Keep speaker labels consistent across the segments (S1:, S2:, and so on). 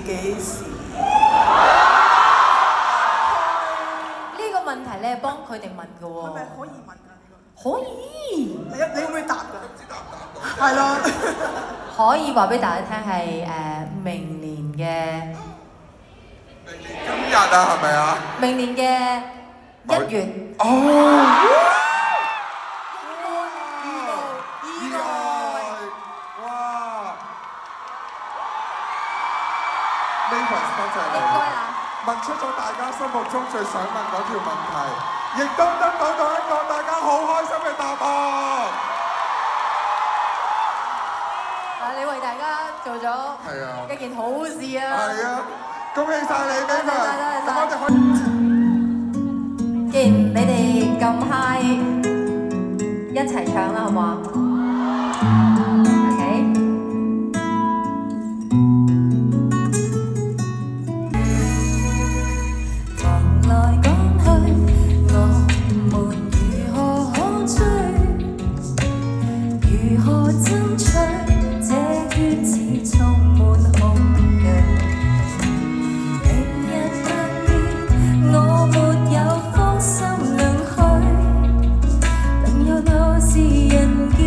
S1: 幾時？
S2: 呢個問題你係幫佢哋問嘅喎。
S1: 係咪可以問㗎？呢個
S2: 可以。
S1: 你會唔會答㗎？係咯。
S2: 可以話俾大家聽係明年嘅。
S3: 今日啊，係咪啊？
S2: 明年嘅1月。
S3: 哦。意外！哇 ！Mavis 多謝你。
S2: 應該啊。
S3: 問出咗大家心目中最想問嗰條問題，亦都得到一個大家好開心嘅答案。
S2: 你為大家做咗一件好事啊！
S3: 係啊，恭喜晒你 Mavis！咁我哋可以。
S2: 既然你哋咁 high， 一齊唱啦，好唔好啊？OK。講來講去，我們如何可追？如何爭取？這圈子充滿恐懼。明日難免，我沒有芳心兩虛，更有那是人叫。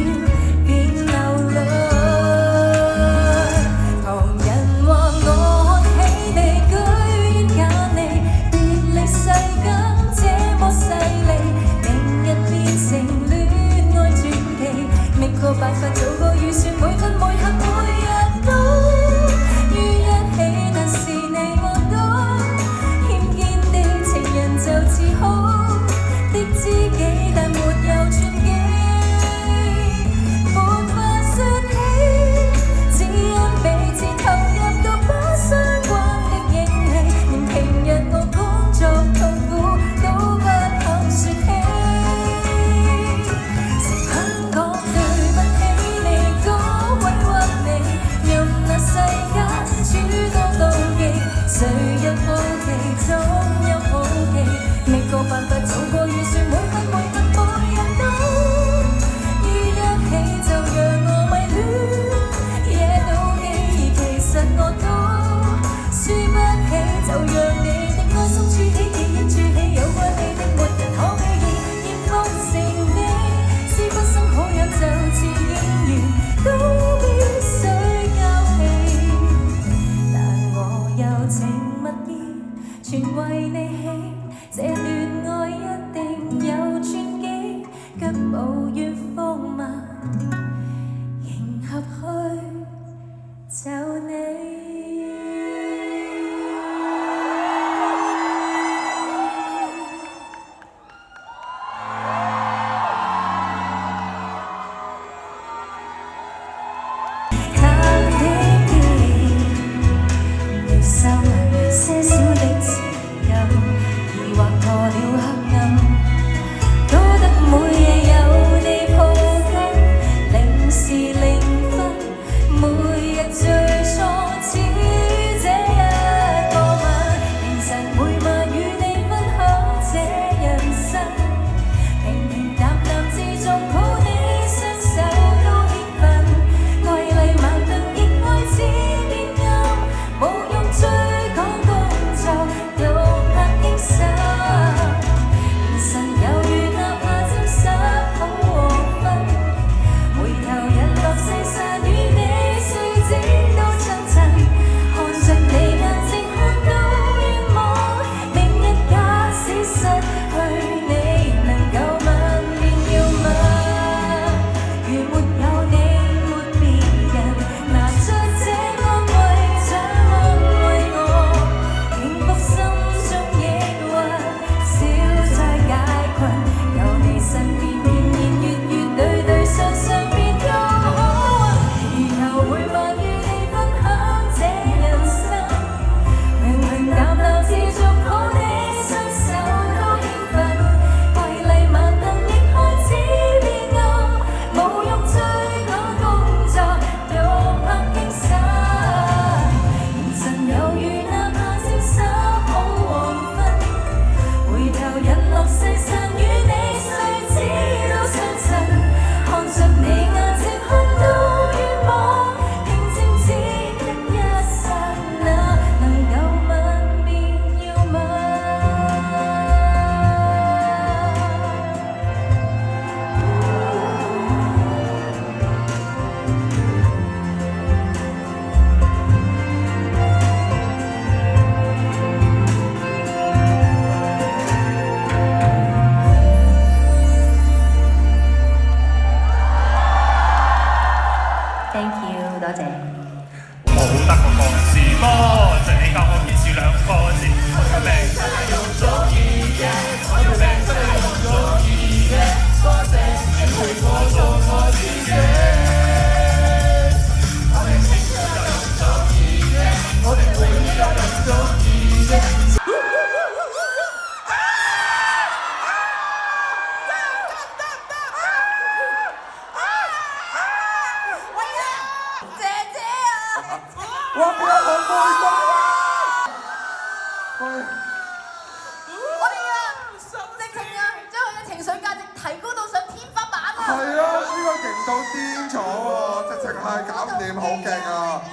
S3: 到癲咗喎，直情係搞唔掂，好勁啊！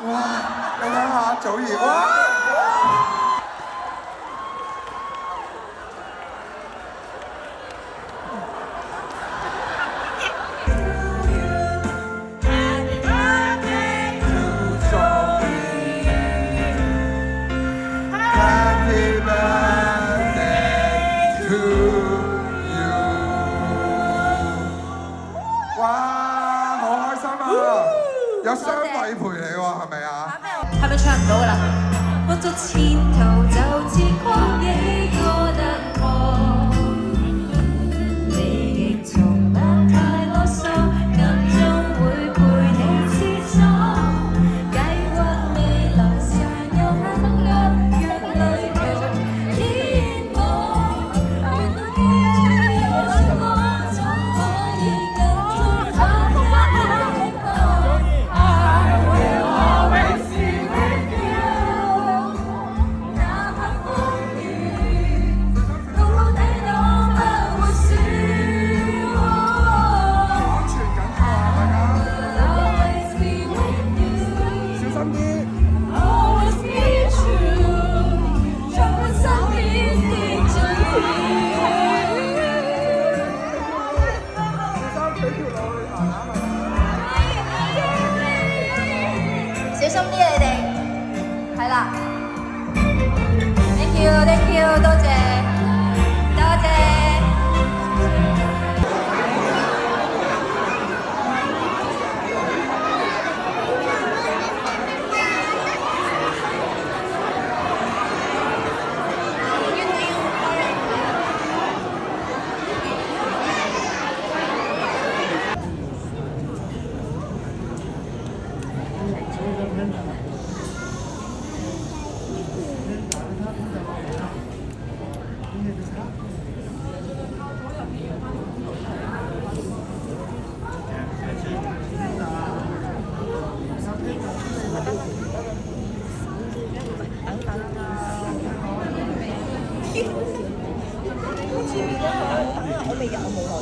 S3: 哇！你睇下祖兒，哇！有雙位陪你喎，係咪啊？
S2: 係咪唱唔到㗎啦？我在前途就似曠野過得過，你亦從不太囉嗦，暗中會陪你切磋，計劃未來常有很多若旅途天幕，原來你有我總可以更進化。小心啲你哋，係啦 ，thank you， 多謝，多謝。我未入，我冇落。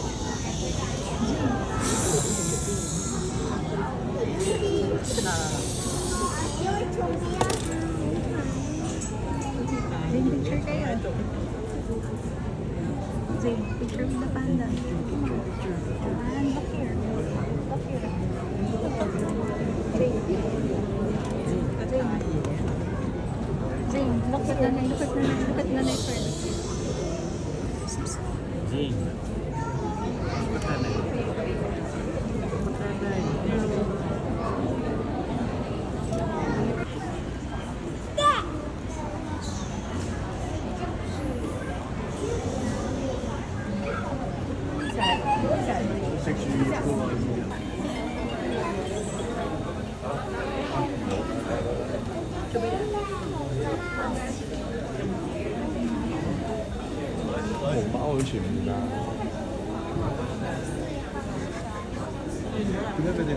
S4: Picture with the panda. And look here. Look here. Zing, look at Nanay. Look at Nanay first.
S5: Zing.毛包全面啊！點解佢哋？